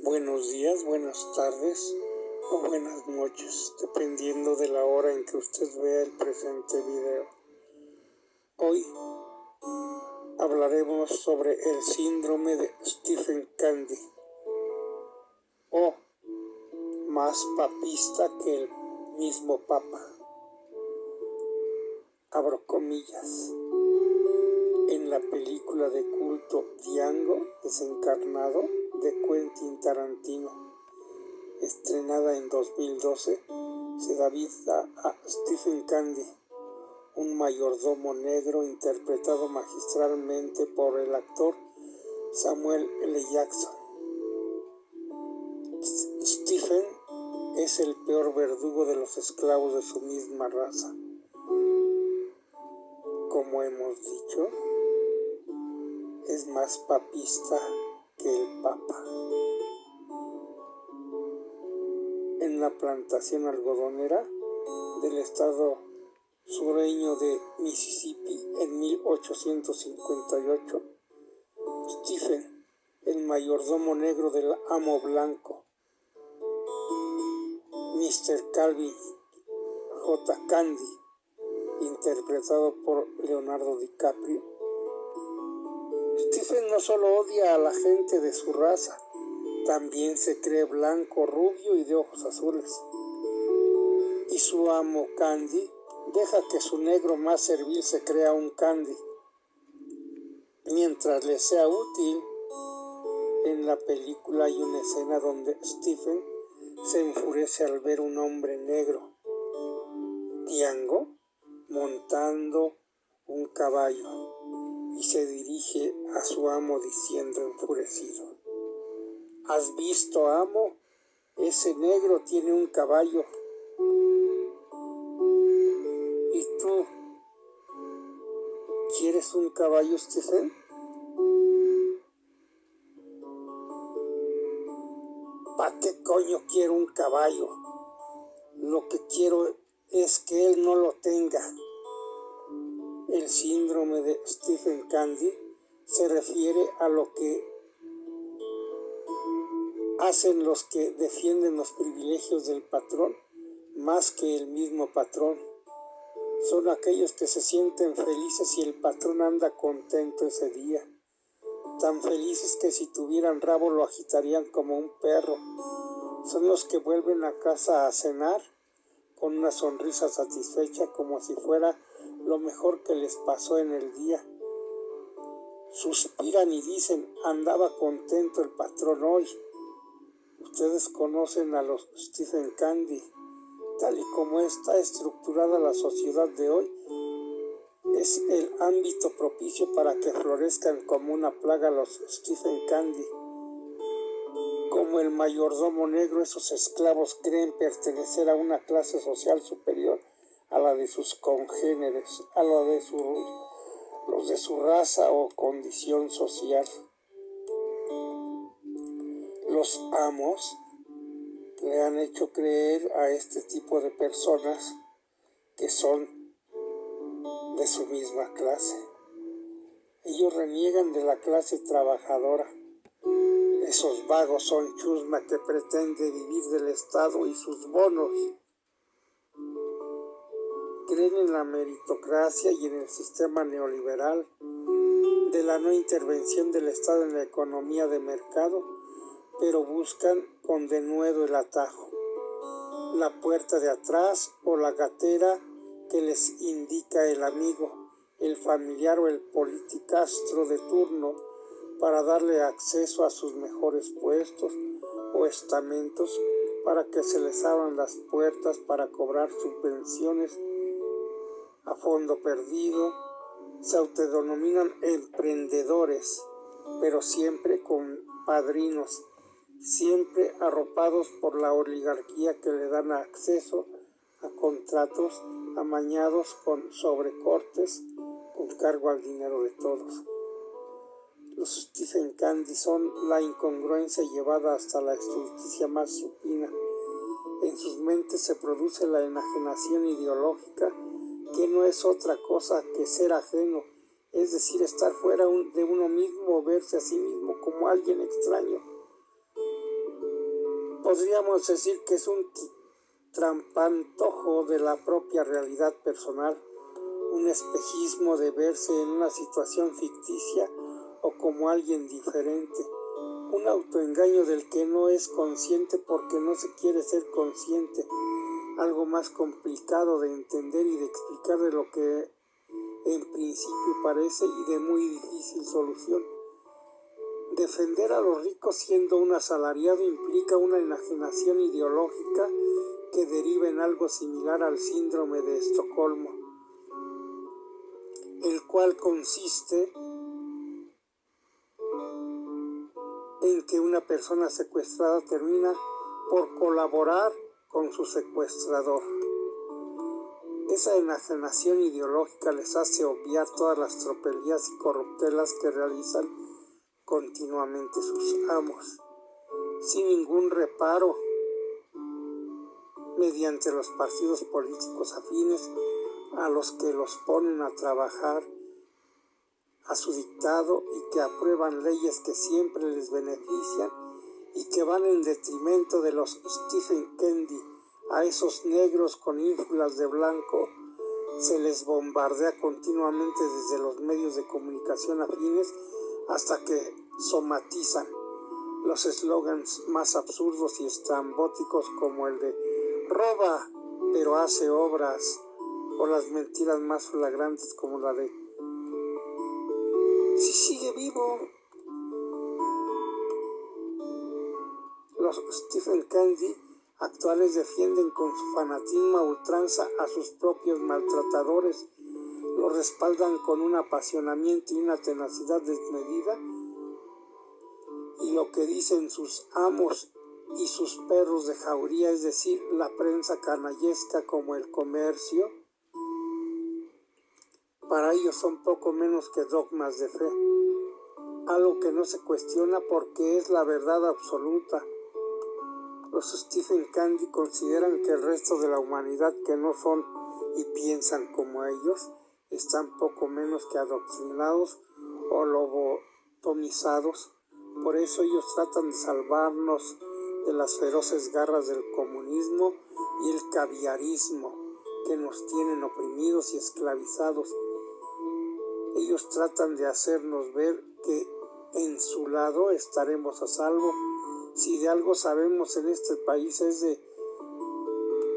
Buenos días, buenas tardes o buenas noches, dependiendo de la hora en que usted vea el presente video. Hoy hablaremos sobre el síndrome de Stephen Candy, o más papista que el mismo Papa. Abro comillas. En la película de culto Django desencarnado de Quentin Tarantino, estrenada en 2012, se da vida a Stephen Candy, un mayordomo negro interpretado magistralmente por el actor Samuel L. Jackson. Stephen es el peor verdugo de los esclavos de su misma raza. Como hemos dicho, es más papista que el Papa. En la plantación algodonera del estado sureño de Mississippi en 1858, Stephen, el mayordomo negro del amo blanco, Mr. Calvin J. Candy, interpretado por Leonardo DiCaprio, Stephen no solo odia a la gente de su raza, también se cree blanco, rubio y de ojos azules. Y su amo Candy deja que su negro más servil se crea un Candy. Mientras le sea útil, en la película hay una escena donde Stephen se enfurece al ver un hombre negro, Django, montando un caballo, y se dirige a su amo diciendo enfurecido: ¿Has visto, amo? Ese negro tiene un caballo. ¿Y tú? ¿Quieres un caballo, Stephen? ¿Para qué coño quiero un caballo? Lo que quiero es que él no lo tenga. El síndrome de Stephen Candy se refiere a lo que hacen los que defienden los privilegios del patrón más que el mismo patrón. Son aquellos que se sienten felices si el patrón anda contento ese día. Tan felices que si tuvieran rabo lo agitarían como un perro. Son los que vuelven a casa a cenar con una sonrisa satisfecha como si fuera lo mejor que les pasó en el día. Suspiran y dicen: andaba contento el patrón hoy. Ustedes conocen a los Stephen Candy. Tal y como está estructurada la sociedad de hoy, es el ámbito propicio para que florezcan como una plaga los Stephen Candy. Como el mayordomo negro, esos esclavos creen pertenecer a una clase social superior a la de sus congéneres, a la de los de su raza o condición social. Los amos le han hecho creer a este tipo de personas que son de su misma clase. Ellos reniegan de la clase trabajadora. Esos vagos son chusma que pretende vivir del Estado y sus bonos. Creen en la meritocracia y en el sistema neoliberal de la no intervención del Estado en la economía de mercado, pero buscan con denuedo el atajo, la puerta de atrás o la gatera que les indica el amigo, el familiar o el politicastro de turno para darle acceso a sus mejores puestos o estamentos, para que se les abran las puertas para cobrar subvenciones a fondo perdido. Se autodenominan emprendedores, pero siempre con padrinos, siempre arropados por la oligarquía que le dan acceso a contratos amañados con sobrecortes con cargo al dinero de todos. Los Stephen Candy son la incongruencia llevada hasta la estulticia más supina. En sus mentes se produce la enajenación ideológica, que no es otra cosa que ser ajeno, es decir, estar fuera de uno mismo, verse a sí mismo como alguien extraño. podríamos decir que es un trampantojo de la propia realidad personal, un espejismo de verse en una situación ficticia o como alguien diferente, un autoengaño del que no es consciente porque no se quiere ser consciente, algo más complicado de entender y de explicar de lo que en principio parece y de muy difícil solución. Defender a los ricos siendo un asalariado implica una enajenación ideológica que deriva en algo similar al síndrome de Estocolmo, el cual consiste en que una persona secuestrada termina por colaborar con su secuestrador. Esa enajenación ideológica les hace obviar todas las tropelías y corruptelas que realizan continuamente sus amos, sin ningún reparo, mediante los partidos políticos afines a los que los ponen a trabajar a su dictado y que aprueban leyes que siempre les benefician y que van en detrimento de los Stephen Kennedy. A esos negros con ínfulas de blanco se les bombardea continuamente desde los medios de comunicación afines hasta que somatizan los eslogans más absurdos y estrambóticos como el de roba pero hace obras, o las mentiras más flagrantes como la de si sigue vivo. Los Stephen Kennedy actuales defienden con su fanatismo a ultranza a sus propios maltratadores, los respaldan con un apasionamiento y una tenacidad desmedida, y lo que dicen sus amos y sus perros de jauría, es decir, la prensa canallesca como el comercio, para ellos son poco menos que dogmas de fe, algo que no se cuestiona porque es la verdad absoluta. Los Stephen Kennedy consideran que el resto de la humanidad que no son y piensan como ellos están poco menos que adoctrinados o lobotomizados. Por eso ellos tratan de salvarnos de las feroces garras del comunismo y el caviarismo que nos tienen oprimidos y esclavizados. Ellos tratan de hacernos ver que en su lado estaremos a salvo. Si de algo sabemos en este país es de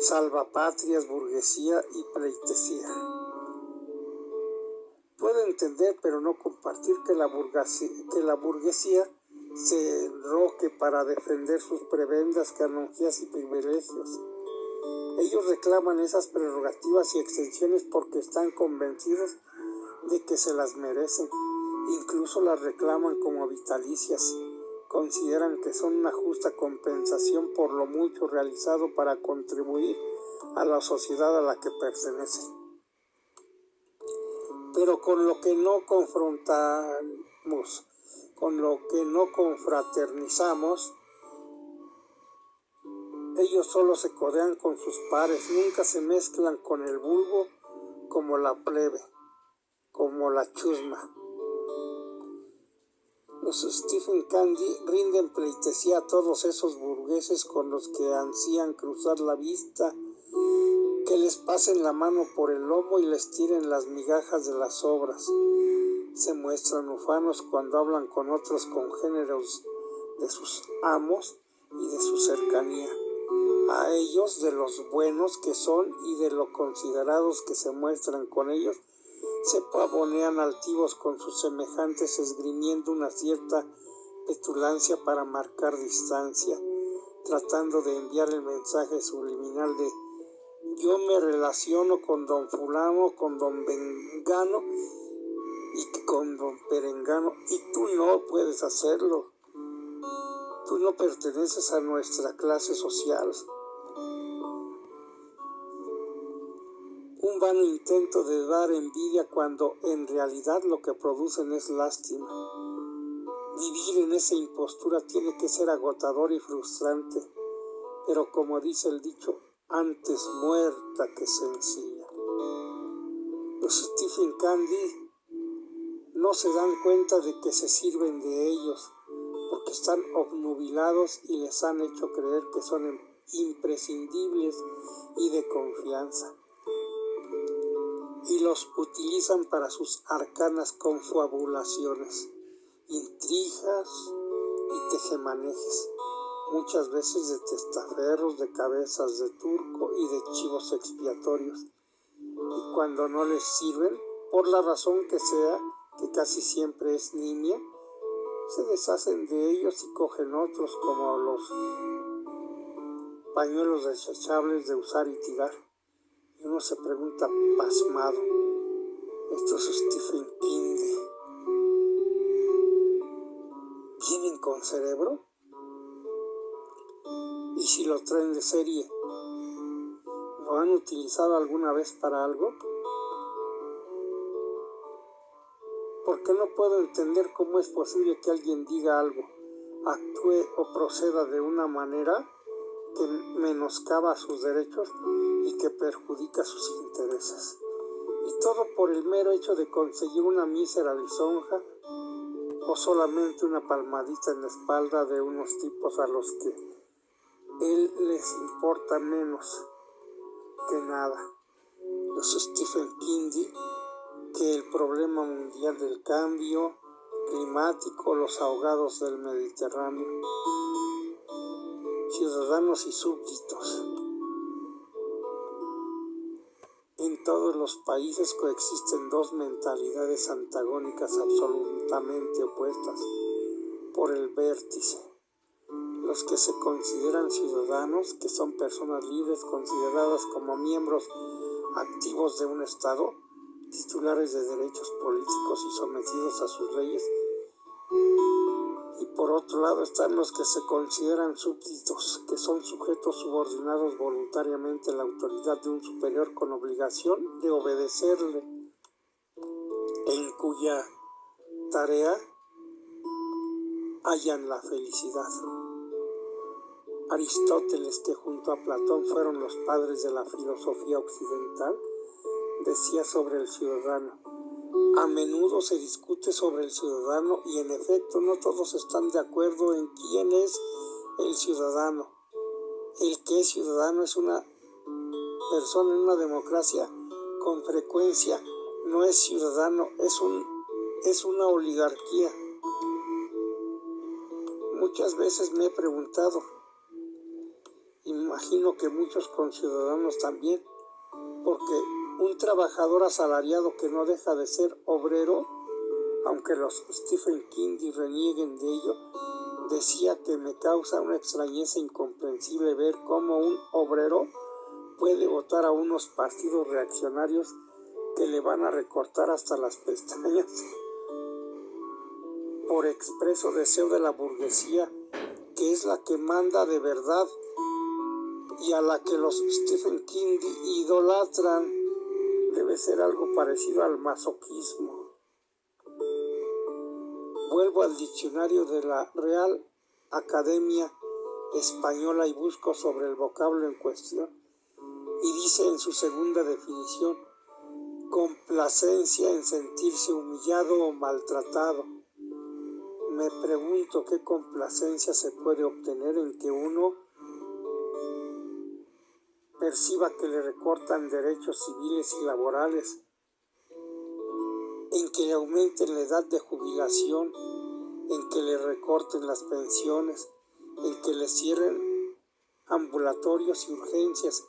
salvapatrias, burguesía y pleitesía. Puedo entender, pero no compartir que la burguesía se enroque para defender sus prebendas, canonjías y privilegios. Ellos reclaman esas prerrogativas y extensiones porque están convencidos de que se las merecen. Incluso las reclaman como vitalicias. Consideran que son una justa compensación por lo mucho realizado para contribuir a la sociedad a la que pertenecen. Pero con lo que no confrontamos, con lo que no confraternizamos, ellos solo se codean con sus pares, nunca se mezclan con el vulgo como la plebe, como la chusma. Los Stephen Kennedy rinden pleitesía a todos esos burgueses con los que ansían cruzar la vista, que les pasen la mano por el lomo y les tiren las migajas de las obras. Se muestran ufanos cuando hablan con otros congéneros de sus amos y de su cercanía. A ellos, de los buenos que son y de lo considerados que se muestran con ellos, se pavonean altivos con sus semejantes, esgrimiendo una cierta petulancia para marcar distancia, tratando de enviar el mensaje subliminal de yo me relaciono con don fulano, con don Vengano y con don Perengano, y tú no puedes hacerlo. Tú no perteneces a nuestra clase social. Un vano intento de dar envidia cuando en realidad lo que producen es lástima. Vivir en esa impostura tiene que ser agotador y frustrante, pero como dice el dicho, antes muerta que sencilla. Los Stephen Kennedy no se dan cuenta de que se sirven de ellos, porque están obnubilados y les han hecho creer que son imprescindibles y de confianza, y los utilizan para sus arcanas confabulaciones, intrigas y tejemanejes, muchas veces de testaferros, de cabezas de turco y de chivos expiatorios, y cuando no les sirven, por la razón que sea, que casi siempre es nimia, se deshacen de ellos y cogen otros, como los pañuelos desechables de usar y tirar. Y uno se pregunta pasmado, estos Stephen King, ¿vienen con cerebro? Y si lo traen de serie, ¿lo han utilizado alguna vez para algo? Porque no puedo entender cómo es posible que alguien diga algo, actúe o proceda de una manera que menoscaba sus derechos y que perjudica sus intereses. Y todo por el mero hecho de conseguir una mísera lisonja o solamente una palmadita en la espalda de unos tipos a los que él les importa menos que nada. Los Stephen King, que el problema mundial del cambio climático, los ahogados del Mediterráneo, ciudadanos y súbditos. En todos los países coexisten dos mentalidades antagónicas absolutamente opuestas por el vértice. Los que se consideran ciudadanos, que son personas libres consideradas como miembros activos de un Estado, titulares de derechos políticos y sometidos a sus leyes. Y por otro lado están los que se consideran súbditos, que son sujetos subordinados voluntariamente a la autoridad de un superior con obligación de obedecerle, en cuya tarea hallan la felicidad. Aristóteles, que junto a Platón fueron los padres de la filosofía occidental, decía sobre el ciudadano: a menudo se discute sobre el ciudadano y en efecto no todos están de acuerdo en quién es el ciudadano. El que es ciudadano es una persona en una democracia. Con frecuencia no es ciudadano, es una oligarquía. Muchas veces me he preguntado, imagino que muchos conciudadanos también, porque un trabajador asalariado que no deja de ser obrero, aunque los Stephen King renieguen de ello, decía que me causa una extrañeza incomprensible ver cómo un obrero puede votar a unos partidos reaccionarios que le van a recortar hasta las pestañas por expreso deseo de la burguesía, que es la que manda de verdad y a la que los Stephen King idolatran. Debe ser algo parecido al masoquismo. Vuelvo al diccionario de la Real Academia Española y busco sobre el vocablo en cuestión, y dice en su segunda definición: complacencia en sentirse humillado o maltratado. Me pregunto qué complacencia se puede obtener en que uno perciba que le recortan derechos civiles y laborales, en que le aumenten la edad de jubilación, en que le recorten las pensiones, en que le cierren ambulatorios y urgencias,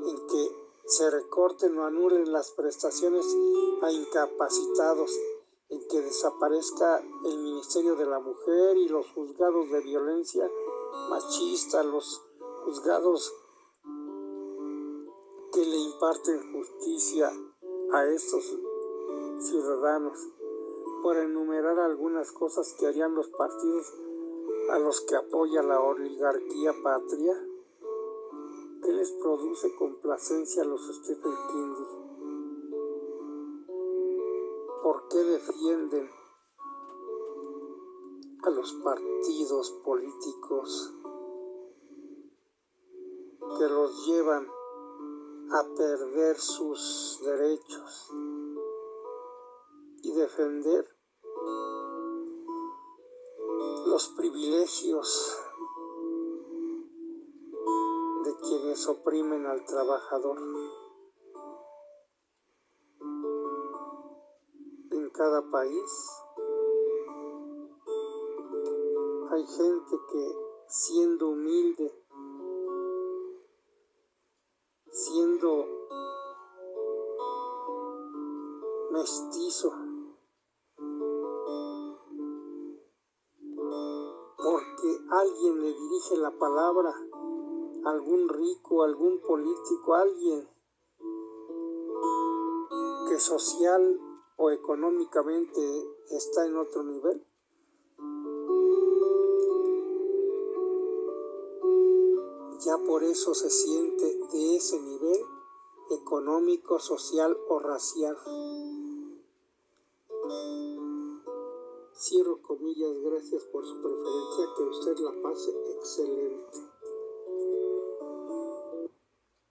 en que se recorten o anulen las prestaciones a incapacitados, en que desaparezca el Ministerio de la Mujer y los juzgados de violencia machista, los juzgados que le imparten justicia a estos ciudadanos, por enumerar algunas cosas que harían los partidos a los que apoya la oligarquía patria. ¿Qué les produce complacencia a los Stephen King? ¿Por qué defienden a los partidos políticos que los llevan a perder sus derechos y defender los privilegios de quienes oprimen al trabajador. En cada país hay gente que, siendo humilde, siendo mestizo, porque alguien le dirige la palabra, algún rico, algún político, alguien que social o económicamente está en otro nivel, ya por eso se siente de ese nivel económico, social o racial. Cierro comillas, gracias por su preferencia, que usted la pase excelente.